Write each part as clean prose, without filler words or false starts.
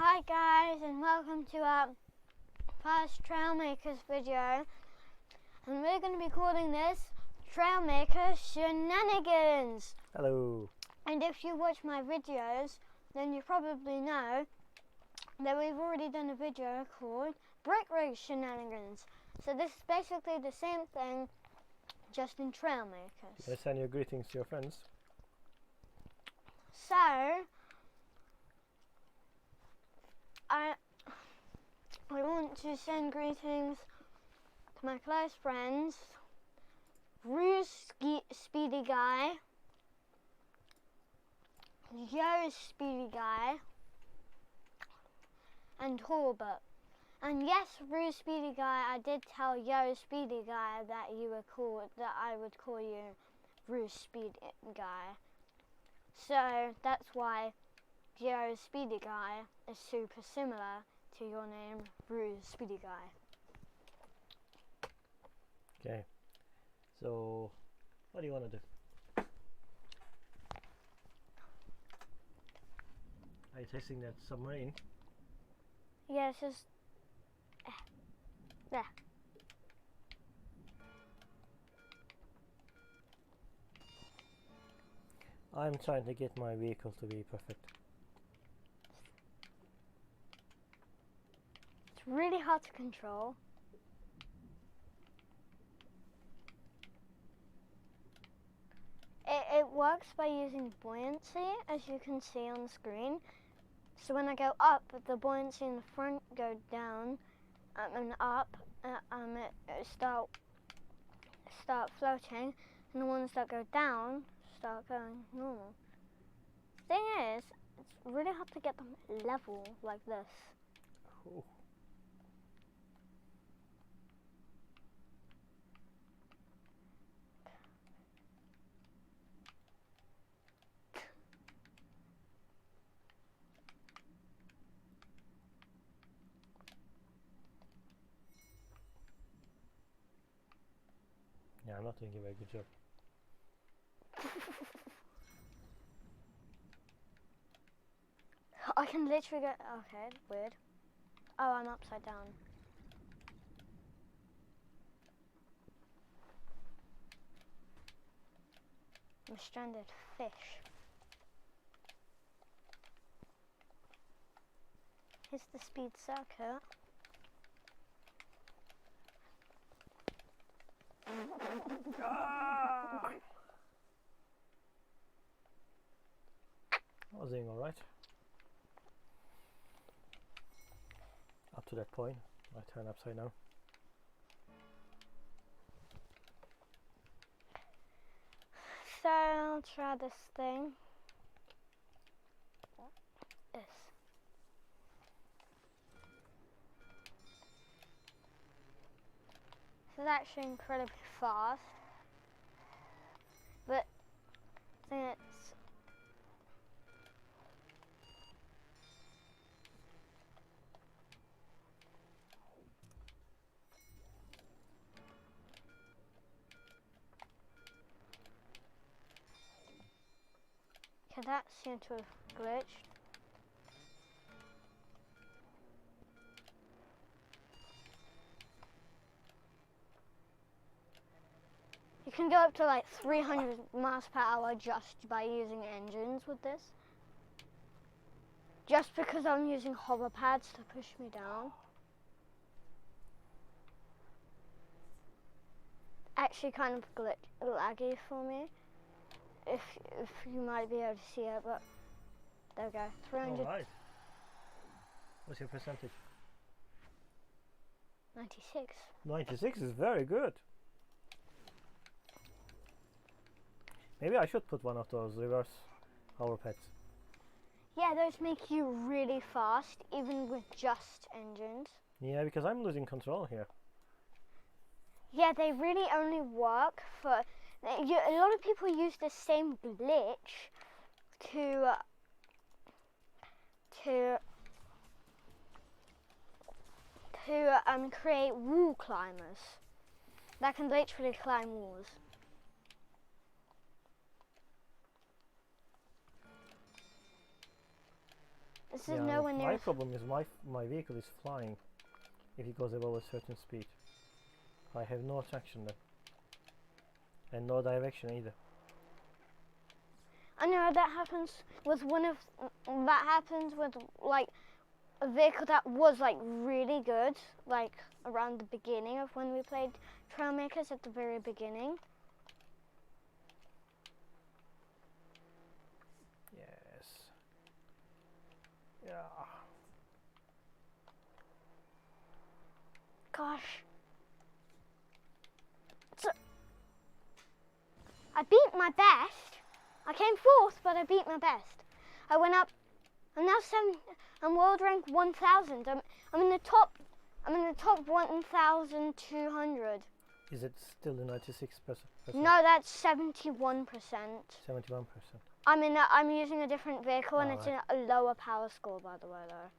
Hi guys, and welcome to our first Trailmakers video, and we're going to be calling this Trailmakers Shenanigans. Hello. And if you watch my videos, then you probably know that we've already done a video called Brick Rig Shenanigans. So this is basically the same thing, just in Trailmakers. Yes, send your greetings to your friends. So I want to send greetings to my close friends, Speedy Guy, Yo Speedy Guy, and Torbert. And yes, Rue Speedy Guy, I did tell Yo Speedy Guy that I would call you Rue Speedy Guy. So that's why Yo Speedy Guy is super similar to your name, Rue Speedy Guy. Okay. So, what do you want to do? Are you testing that submarine? Yeah, it's just there. I'm trying to get my vehicle to be perfect. It's really hard to control. It works by using buoyancy, as you can see on the screen. So when I go up, the buoyancy in the front go down and up, it start floating, and the ones that go down start going normal. Thing is, it's really hard to get them level like this. Oh. Yeah, I'm not doing a very good job. I can literally go. Okay, weird. Oh, I'm upside down. I'm a stranded fish. Here's the speed circuit. I was doing alright. Up to that point, I turn upside down. So I'll try this thing. This. This is actually incredibly fast, but I think it's okay, that seemed to have glitched. You can go up to like 300 miles per hour just by using engines with this. Just because I'm using hover pads to push me down. Actually kind of laggy for me. If you might be able to see it, but there we go. 300. Alright. What's your percentage? 96. 96 is very good. Maybe I should put one of those reverse hover pads. Yeah, those make you really fast, even with just engines. Yeah, because I'm losing control here. Yeah, they really only work for... a lot of people use the same glitch to create wall climbers that can literally climb walls. This is Yeah, nowhere near. my problem is my vehicle is flying if it goes above a certain speed. I have no traction then. And no direction either. I know that happens with that happens with like a vehicle that was like really good, like around the beginning of when we played Trailmakers at the very beginning. Yes. Yeah. Gosh. So, I beat my best. I came fourth, but I beat my best. I went up. I'm now I'm world rank 1,000. I'm in the top. I'm in the top 1,200. Is it still the 96%? No, that's 71%. 71%. I'm using a different vehicle, and it's in Alright. a lower power score, by the way, though.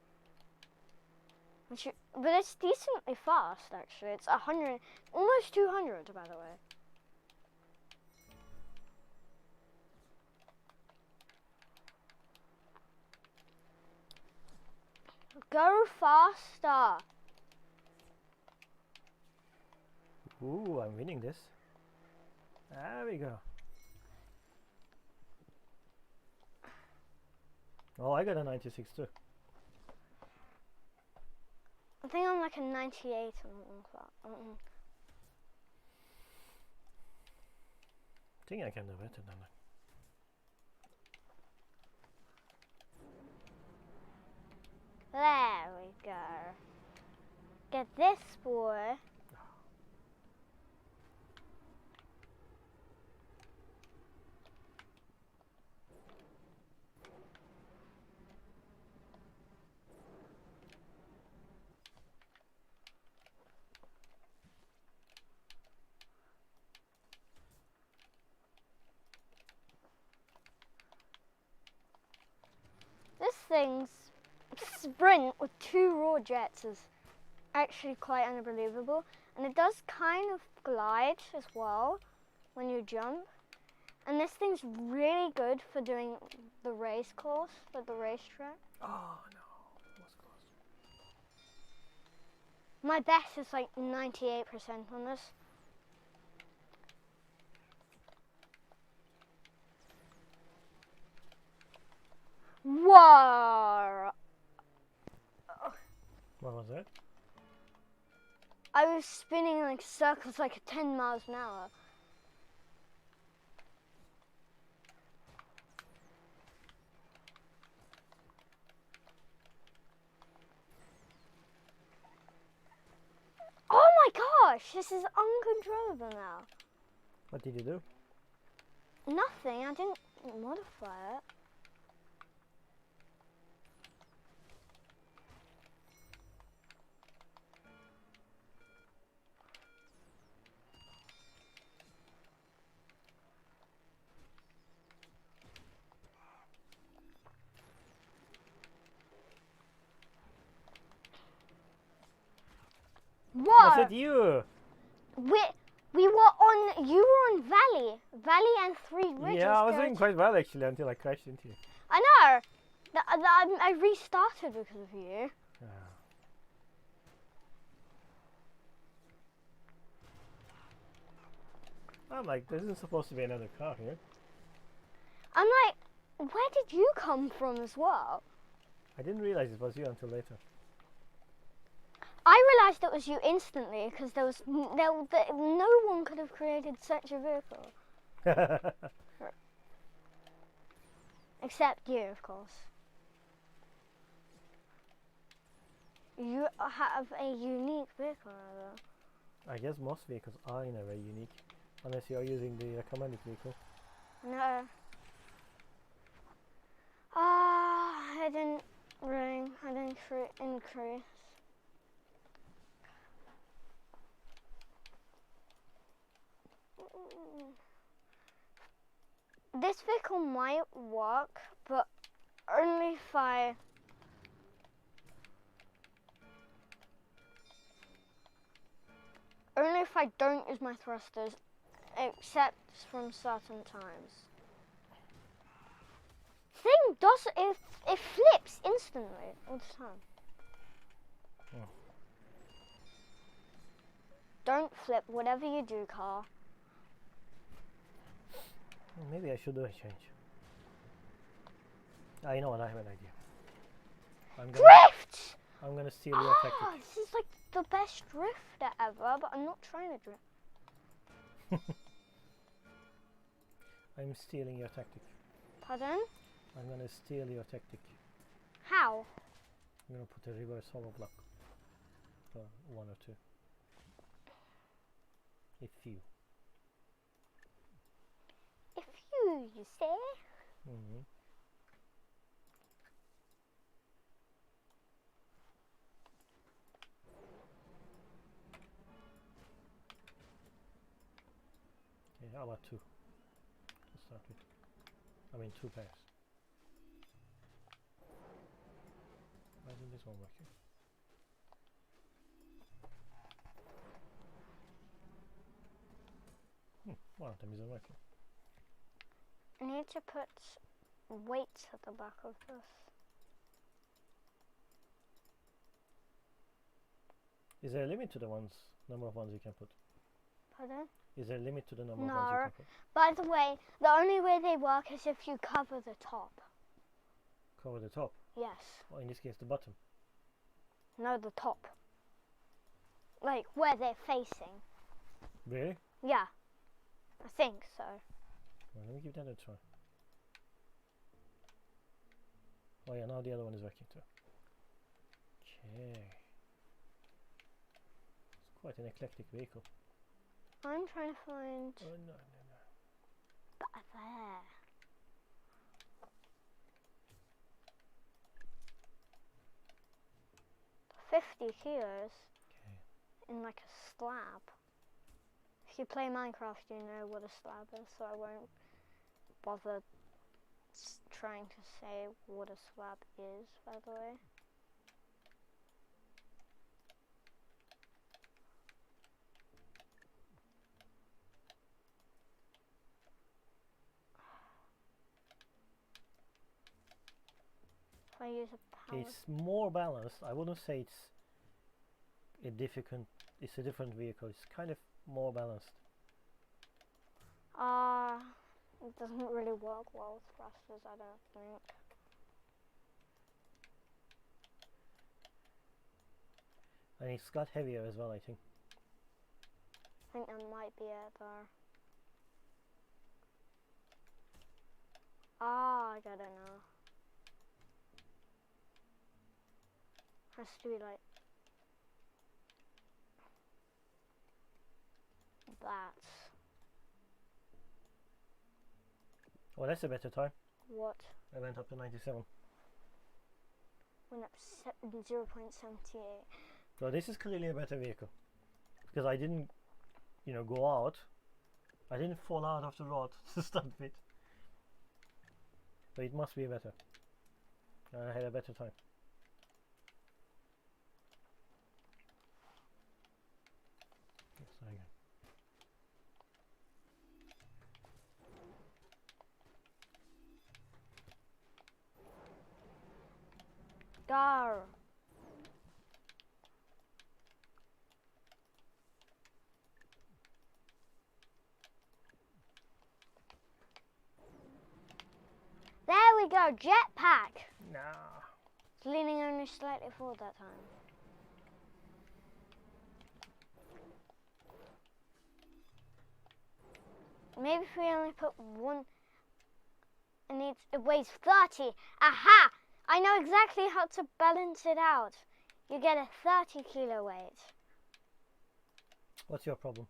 But it's decently fast, actually. It's 100, almost 200, by the way. Go faster. Ooh, I'm winning this. There we go. Oh, I got a 96 too. I think I'm like a 98 or something like that. I think I can do better than that. There we go. Get this boy. This thing's sprint with 2 raw jets is actually quite unbelievable, and it does kind of glide as well when you jump. And this thing's really good for doing the race course, like the racetrack. Oh no, that was close. My best is like 98% on this. Whoa! What was that? I was spinning in like circles like 10 miles an hour. Oh my gosh, this is uncontrollable now. What did you do? Nothing, I didn't modify it. Was Whoa! it you? We were on, you were on Valley and 3 ridges. Yeah, I was doing quite well actually until I crashed into you. I know. I restarted because of you. Yeah. I'm like, there isn't supposed to be another car here. I'm like, where did you come from as well? I didn't realize it was you until later. I realised it was you instantly because no one could have created such a vehicle. Except you, of course. You have a unique vehicle, though. I guess most vehicles are in a way unique, unless you are using the recommended vehicle. No. I didn't ring. I didn't increase. This vehicle might work, but only if I don't use my thrusters, except from certain times. thing does it flips instantly all the time. Oh. Don't flip whatever you do, car. Well, maybe I should do a change. You know what? I have an idea. Drift! I'm gonna steal your tactic. This is like the best drifter ever, but I'm not trying to drift. I'm stealing your tactic. Pardon? I'm gonna steal your tactic. How? I'm gonna put a reverse hollow block. One or two. A few. If you say. Mm-hmm. Okay, how about two? To start with. I mean, two pairs. Why isn't this one working? One of them isn't working. I need to put weights at the back of this. Is there a limit to the number of ones you can put? Pardon? Is there a limit to the number of ones you can put? By the way, the only way they work is if you cover the top. Cover the top? Yes. Or in this case the bottom? No, the top. Like where they're facing. Really? Yeah. I think so. Well, let me give that a try. Oh yeah, now the other one is working too. Okay. It's quite an eclectic vehicle. I'm trying to find... Oh no. There. 50 kilos. Okay. In like a slab. If you play Minecraft, you know what a slab is, so I won't bother trying to say what a slab is, by the way. If I use a power... It's more balanced. I wouldn't say it's a different vehicle. It's kind of more balanced. It doesn't really work well with thrusters, I don't think. And it's got heavier as well, I think. I think that might be it though. I don't know. Has to be like that. Oh, that's a better time. What? I went up to 97. Went up 0.78. So this is clearly a better vehicle. Because I didn't, go out. I didn't fall out of the road to start with. So it must be better. And I had a better time. Let's try again. Gar. There we go, jetpack. Nah. It's leaning only slightly forward that time. Maybe if we only put one, it weighs 30. Aha! I know exactly how to balance it out. You get a 30 kilo weight. What's your problem?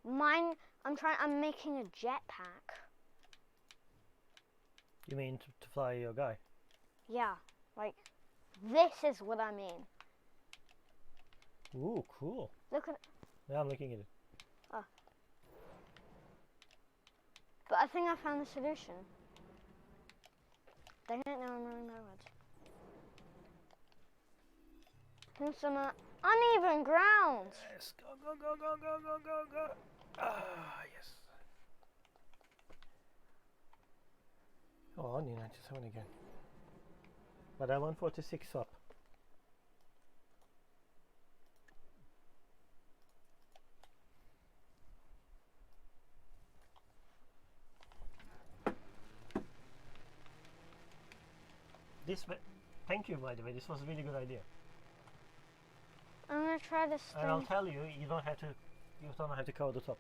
Mine, I'm making a jetpack. You mean to fly your guy? Yeah, like, this is what I mean. Ooh, cool. Look at it. Yeah, I'm looking at it. Oh. But I think I found the solution. Dang it, now I'm running backwards. It's on an uneven ground. Yes, go. Ah, yes. Oh, only 97 again. But I want 46 up. Thank you, by the way. This was a really good idea. I'm gonna try this thing. And I'll tell you, you don't have to cover the top.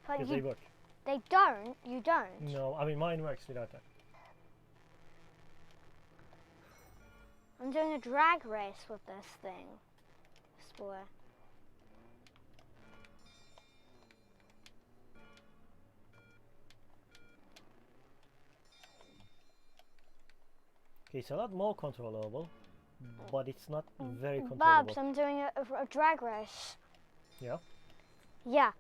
But Because they work. They don't. You don't. No, I mean mine works without that. I'm doing a drag race with this thing. This boy. Okay, it's a lot more controllable, but it's not very controllable. Babs, I'm doing a drag race. Yeah? Yeah.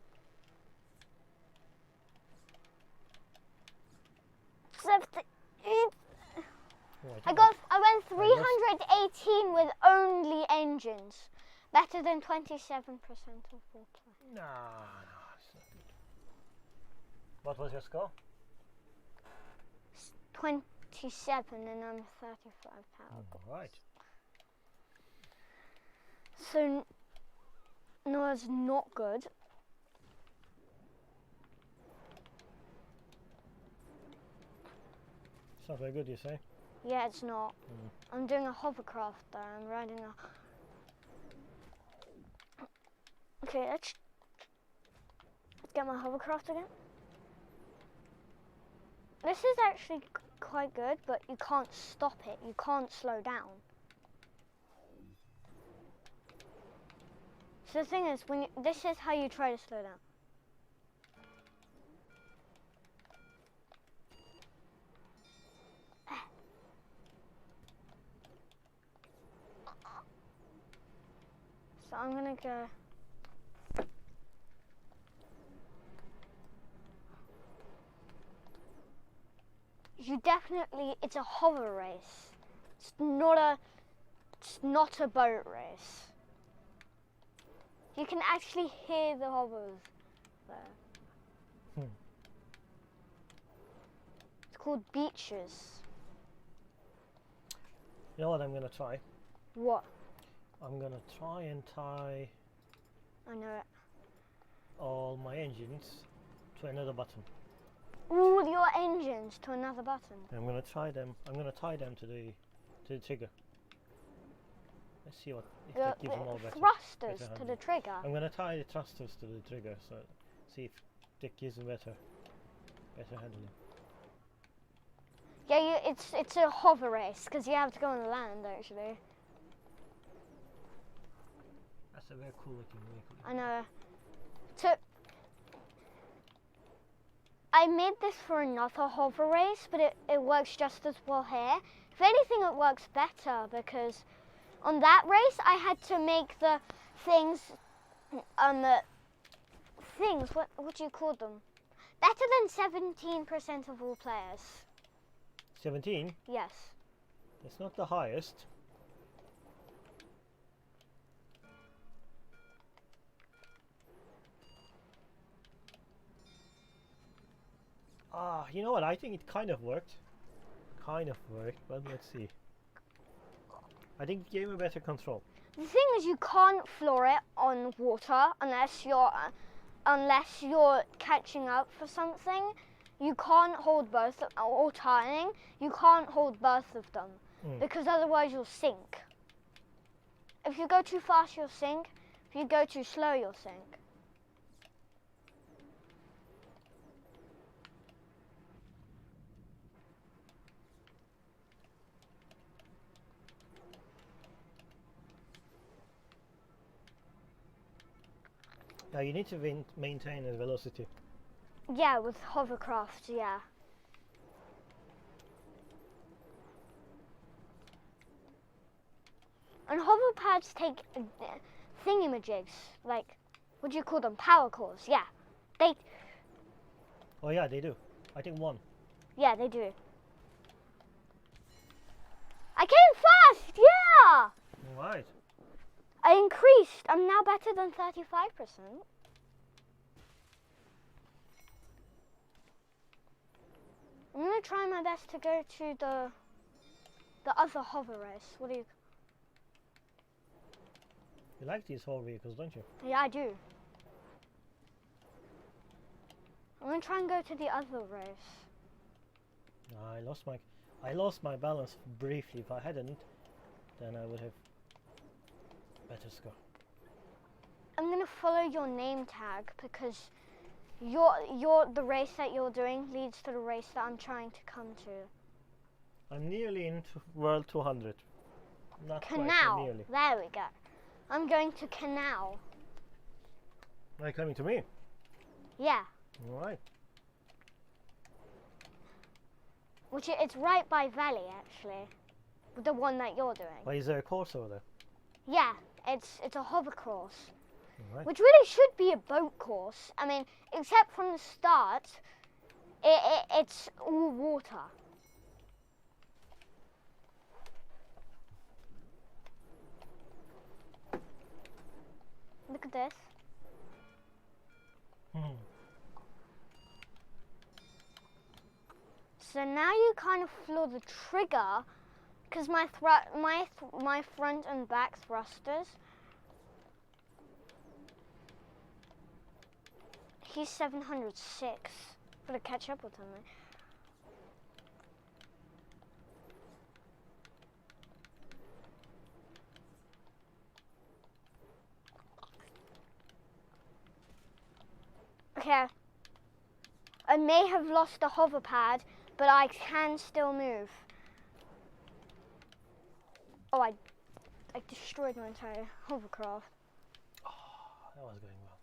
Oh, I went 318 with only engines. Better than 27% of all play. No, it's not good. What was your score? 27 and I'm 35 power. Alright. So, no, it's not good. It's not very good, you say? Yeah, it's not. I'm doing a hovercraft though. I'm riding a... Okay, let's get my hovercraft again. This is actually quite good, but you can't stop it. You can't slow down. So the thing is, this is how you try to slow down. So I'm gonna go. It's a hover race. It's not a boat race. You can actually hear the hovers there. It's called beaches. You know what I'm gonna try? What? I'm gonna try and tie I know it. all my engines to another button. All your engines to another button. I'm gonna tie them to the trigger. Let's see if that gives more better. Thrusters better to the trigger. I'm gonna tie the thrusters to the trigger, so see if that gives them better handling. Yeah, it's a hover race because you have to go on the land actually. That's a very cool looking vehicle. I know. I made this for another hover race, but it works just as well here. If anything, it works better because on that race I had to make the things, what do you call them? Better than 17% of all players. 17? Yes. It's not the highest. You know what? I think it kind of worked. But let's see. I think it gave me better control. The thing is, you can't floor it on water unless you're catching up for something. You can't hold both, or tying. You can't hold both of them because otherwise you'll sink. If you go too fast, you'll sink. If you go too slow, you'll sink. Yeah, you need to maintain the velocity. Yeah, with hovercraft, yeah. And hover pads take thingamajigs, like, what do you call them? Power cores, yeah. Oh yeah, they do. I think one. Yeah, they do. I came fast, yeah! Right. I increased. I'm now better than 35%. I'm gonna gonna try my best to go to the other hover race. What do you? You like these whole vehicles, don't you? Yeah, I do. I'm gonna try and go to the other race. I lost my balance briefly. If I hadn't, then I would have better score. I'm gonna follow your name tag because the race that you're doing leads to the race that I'm trying to come to. I'm nearly into World 200. Not quite, but Canal. nearly. There we go. I'm going to Canal. Are you coming to me? Yeah. All right. Which it's right by Valley actually. The one that you're doing. Well, is there a course over there? Yeah, it's a hover course. All right. Which really should be a boat course. I mean, except from the start, it's all water. Look at this. So now you kind of floor the trigger, because my front and back thrusters. He's 706. Gotta catch up with him. Okay. I may have lost the hover pad, but I can still move. Oh, I destroyed my entire hovercraft. Oh, that was going well.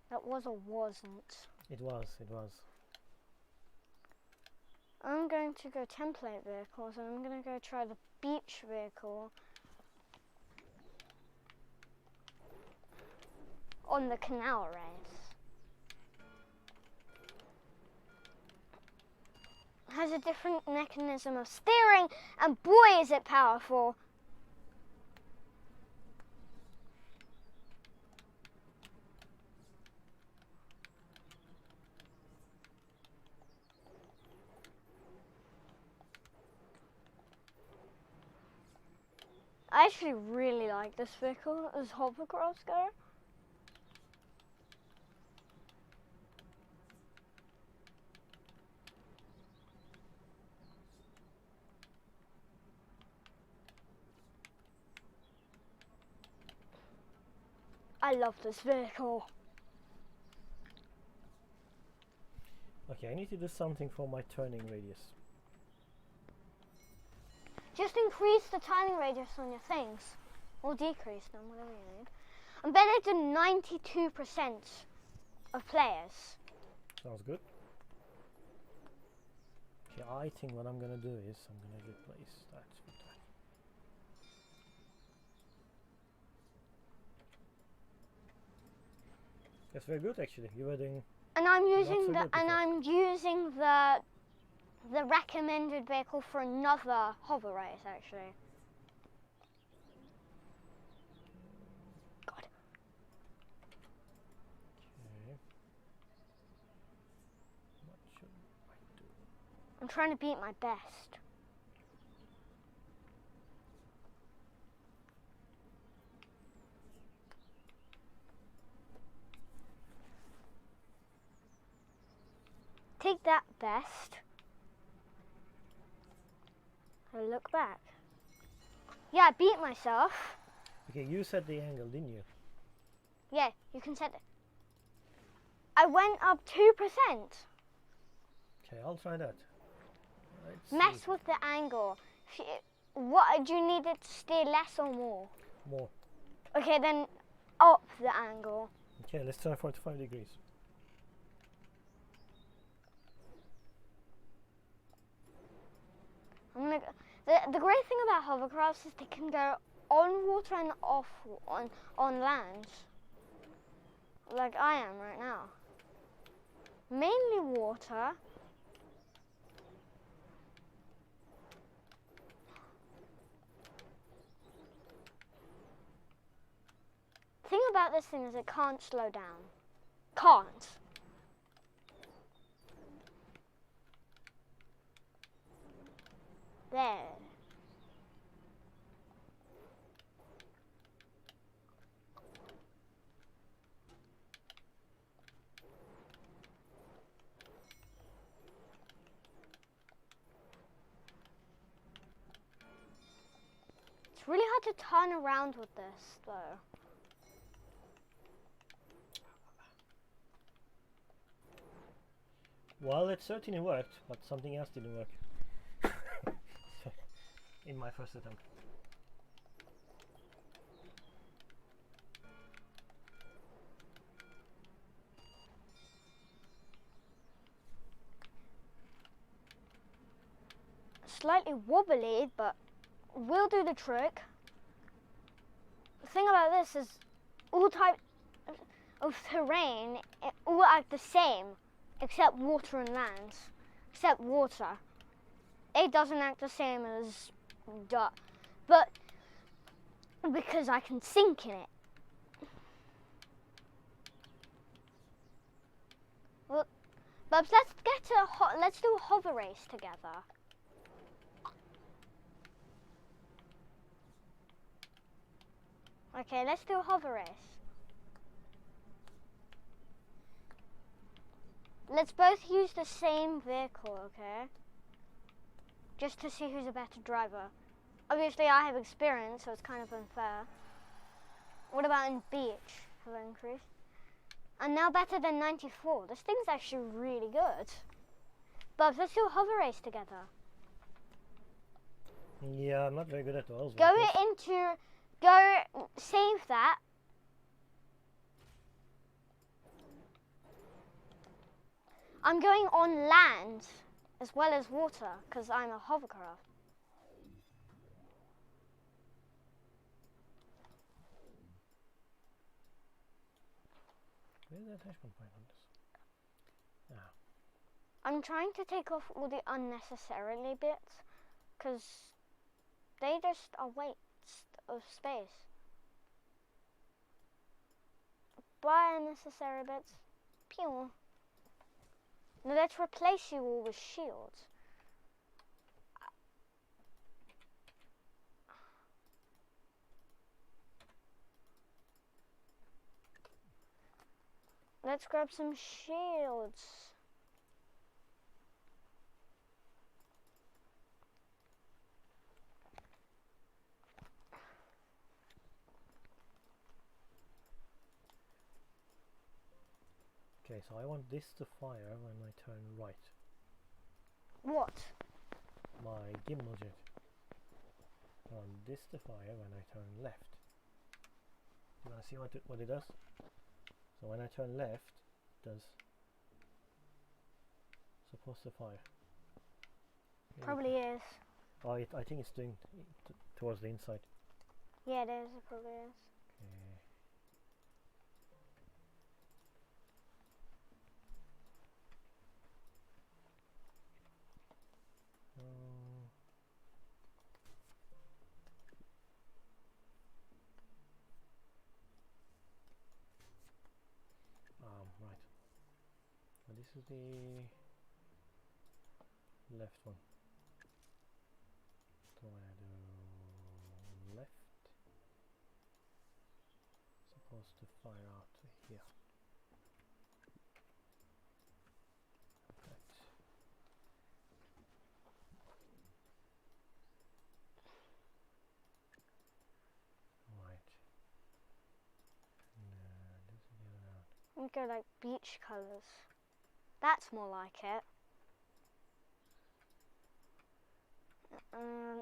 That was or wasn't. It was. I'm going to go template vehicles and I'm going to go try the beach vehicle on the canal race. Has a different mechanism of steering and boy is it powerful. I actually really like this vehicle as hovercrafts go. I love this vehicle. Okay, I need to do something for my turning radius. Just increase the turning radius on your things. Or decrease them, whatever you need. I'm better than 92% of players. Sounds good. Okay, I think what I'm gonna do is I'm gonna replace that with that. That's very good actually. You were doing. And I'm using so the good before. I'm using the recommended vehicle for another hover race actually. God. Okay. What should I do? I'm trying to beat my best. Take that best. And look back. Yeah, I beat myself. Okay, you set the angle, didn't you? Yeah, you can set it. I went up 2%. Okay, I'll try that. Let's Mess see. with the angle. What do you need it to steer less or more? More. Okay, then up the angle. Okay, let's try 45 degrees. I'm gonna. The great thing about hovercrafts is they can go on water and off on land, like I am right now. Mainly water. Thing about this thing is it can't slow down. Can't. There. It's really hard to turn around with this, though. Well, it certainly worked, but something else didn't work. In my first attempt. Slightly wobbly, but will do the trick. The thing about this is all types of terrain all act the same, except water and land. Except water. It doesn't act the same as dirt, but because I can sink in it. Well, but let's do a hover race together. Okay, let's do a hover race. Let's both use the same vehicle, okay? Just to see who's a better driver. Obviously, I have experience, so it's kind of unfair. What about in beach? Have I increased? I'm now better than 94. This thing's actually really good. But let's do a hover race together. Yeah, I'm not very good at those. Save that. I'm going on land as well as water because I'm a hovercraft. Where's the attachment point on this? Ah. I'm trying to take off all the unnecessarily bits because they just are waste of space. Buy unnecessary bits. Pew. Now let's replace you all with shields. Let's grab some shields. Okay, so I want this to fire when I turn right. What? My gimbal jet. I want this to fire when I turn left. You wanna see what it does? So when I turn left, it does supposed to fire. Probably is. Oh, I think it's doing towards the inside. Yeah, it is. It probably is. Okay. Right. So this is the left one. So when I do left, supposed to fire out here. Right. Right. And this is the other one. We go like beach colours. That's more like it.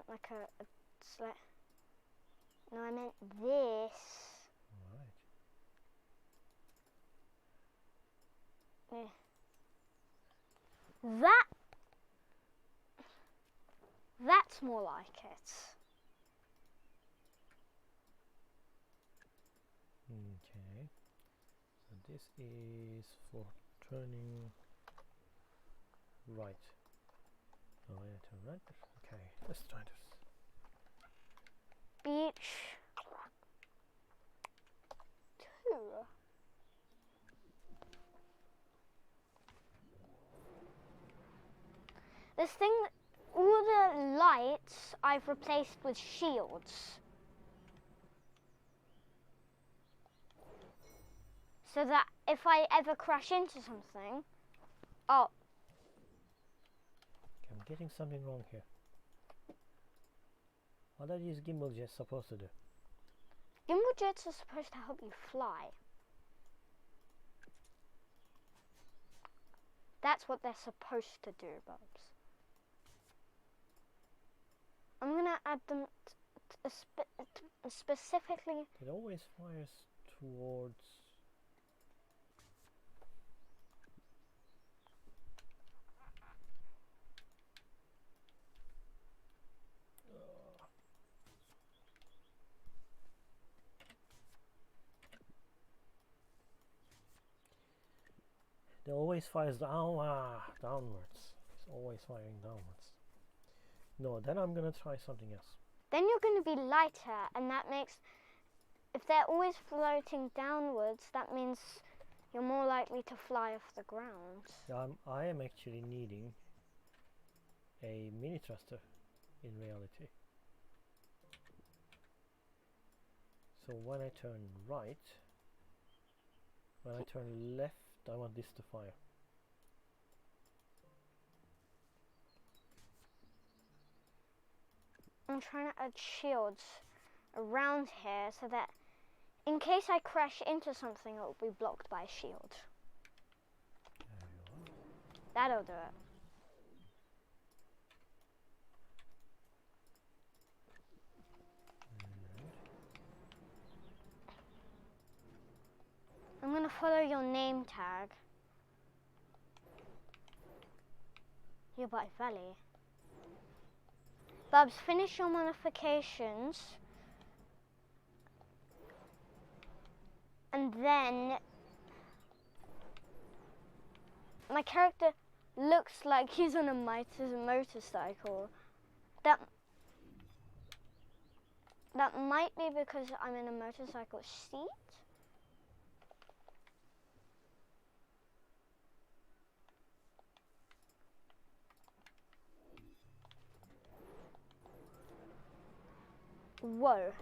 Like a slit. No, I meant this. Right. Yeah. That's more like it. Okay. So this is for turning right. Oh yeah, turn right. Okay, let's try this. Beach 2. This thing all the lights I've replaced with shields. So that if I ever crash into something, oh. I'm getting something wrong here. What are these gimbal jets supposed to do? Gimbal jets are supposed to help you fly. That's what they're supposed to do, Bubs. I'm gonna add them specifically. It always fires towards. It always fires downwards. It's always firing downwards. No, then I'm gonna try something else. Then you're gonna be lighter, and that makes, if they're always floating downwards, that means you're more likely to fly off the ground. I am actually needing a mini thruster in reality. So when I turn right, when I turn left, I want this to fire. I'm trying to add shields around here so that in case I crash into something, it will be blocked by a shield. That'll do it. I'm gonna follow your name tag. You're by Valley. Bubs, finish your modifications. And then my character looks like he's on a motorcycle. That might be because I'm in a motorcycle seat. Whoa.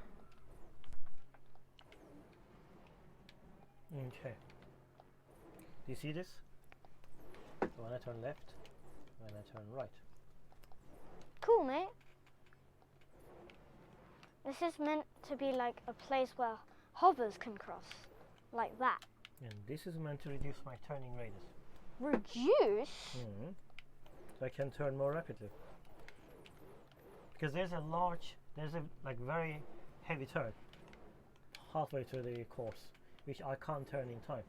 Okay. Do you see this? When I turn left, when I turn right. Cool, mate. This is meant to be like a place where hovers can cross. Like that. And this is meant to reduce my turning radius. Reduce? So I can turn more rapidly. Because there's a like very heavy turn halfway through the course, which I can't turn in time.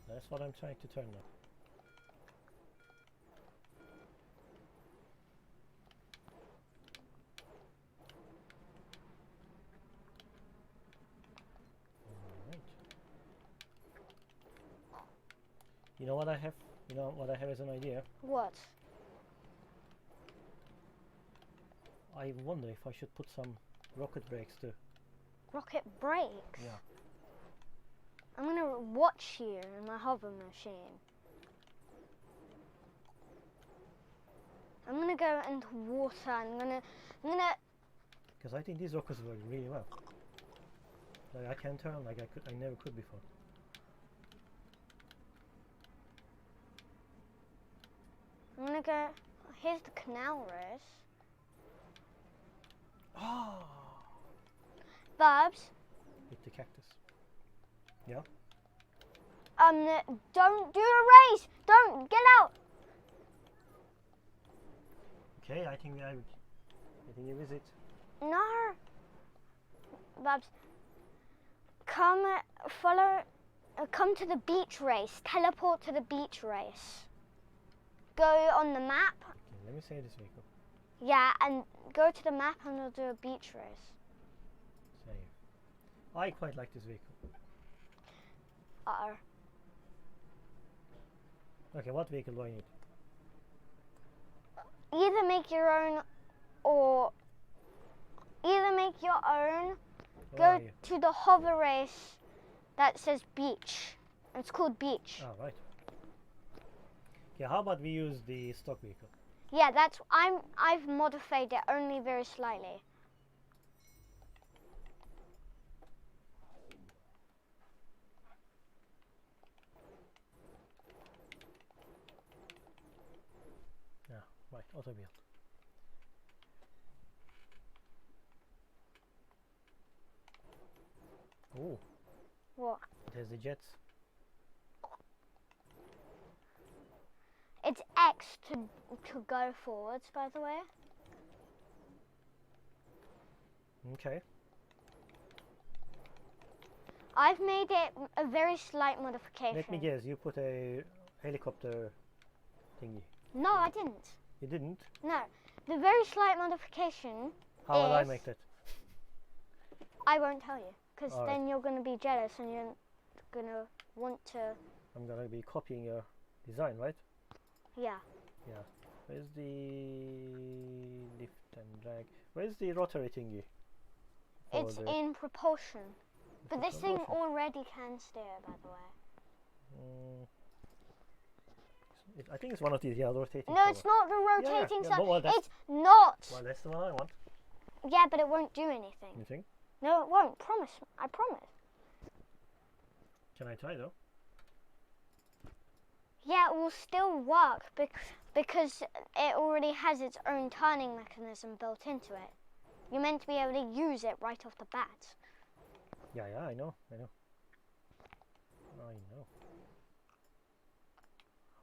That's what I'm trying to turn now. Alright. You know what I have? You know what I have as an idea? What? I wonder if I should put some rocket brakes too. Rocket brakes? Yeah. I'm gonna watch you in my hover machine. I'm gonna go into water. I'm gonna. Because I think these rockets work really well. Like I can turn like I never could before. I'm gonna go. Here's the canal race. Oh! Bubs. Hit the cactus. Yeah. Don't do a race. Don't get out. Okay, I think you visit. No. Bubs. Come to the beach race. Teleport to the beach race. Go on the map. Okay, let me save this vehicle. Yeah, and go to the map and we'll do a beach race. Save. I quite like this vehicle. Uh-oh. Okay, what vehicle do I need? Either make your own or go to the hover race that says beach. It's called beach. Oh, right. Yeah, how about we use the stock vehicle? Yeah, I've modified it only very slightly. Yeah, right, auto build. Oh, What? there's the jets. It's X to go forwards, by the way. Okay. I've made it a very slight modification. Let me guess, you put a helicopter thingy. No, I didn't. You didn't? No, the very slight modification. How will I is- make that? I won't tell you, because All right. then you're going to be jealous and you're going to want to. I'm gonna be copying your design, right? Yeah. Yeah. Where's the lift and drag? Where's the rotary thingy? For It's the- in propulsion. But this thing propulsion? already can steer, by the way. I think it's one of these, yeah, rotating. No, it's not the Yeah, rotating yeah, side. well, that's- It's not. Well, that's the one I want. Yeah, but it won't do anything. You think? No, it won't. Promise. I promise. Can I try though? Yeah, it will still work because it already has its own turning mechanism built into it. You're meant to be able to use it right off the bat. Yeah, I know.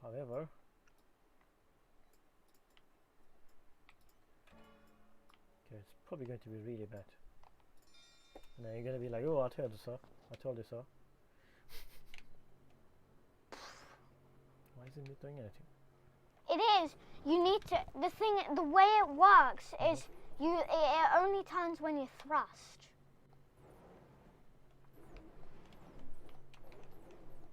However, okay, it's probably going to be really bad. And then you're going to be like, oh, I told you so. I told you so. Why isn't it doing anything? It is. You need to. The way it works is it only turns when you thrust.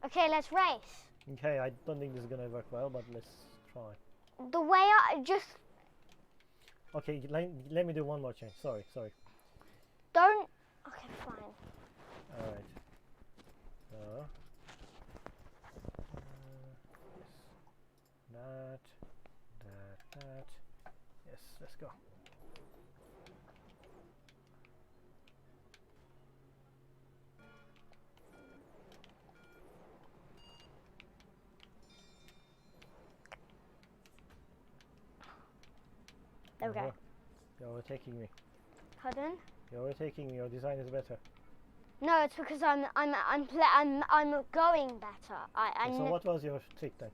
Okay, let's race. Okay, I don't think this is going to work well, but let's try. The way I just Okay, let me do one more change. Sorry. don't. Okay, fine. Alright. So, yes. That. Yes, let's go. Okay. You're overtaking me. Pardon? You're overtaking me. Your design is better. No, it's because I'm going better. So what was your trick then?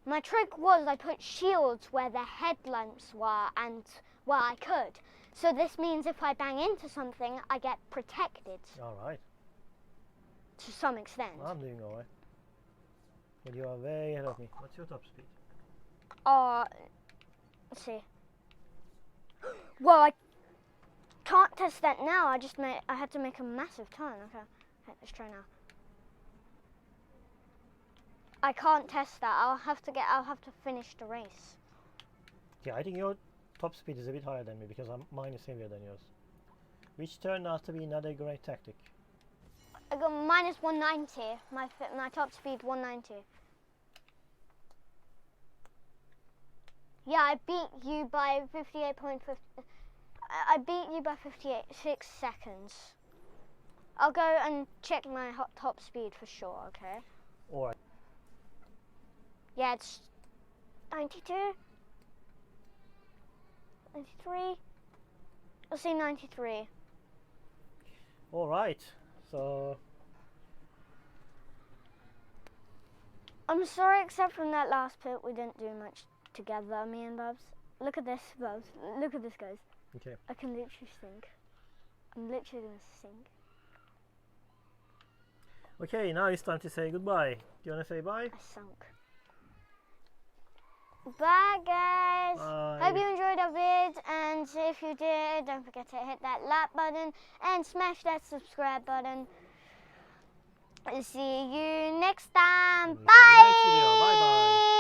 My trick was I put shields where the headlamps were and where I could. So this means if I bang into something, I get protected Alright. to some extent. I'm doing alright. But you are way ahead of me. What's your top speed? Let's see. Well, I can't test that now. I had to make a massive turn. Okay, let's try now. I can't test that. I'll have to finish the race. Yeah, I think your top speed is a bit higher than me because mine is heavier than yours. Which turned out to be another great tactic. I got minus 190. My top speed 190. Yeah, I beat you by 58.5. I beat you by 6 seconds. I'll go and check my top speed for sure. Okay. Alright. Yeah, it's 92, 93. I'll say 93. Alright. So I'm sorry, except from that last pit, we didn't do much together, me and Bubs. Look at this, Bubs. Look at this, guys. okay. I can literally sink. I'm literally gonna sink. Okay, now it's time to say goodbye. Do you wanna say bye? I sunk. Bye, guys. Bye. Hope you enjoyed our vid, and if you did, don't forget to hit that like button and smash that subscribe button. See you next time. See you in the Bye. next video. Bye bye.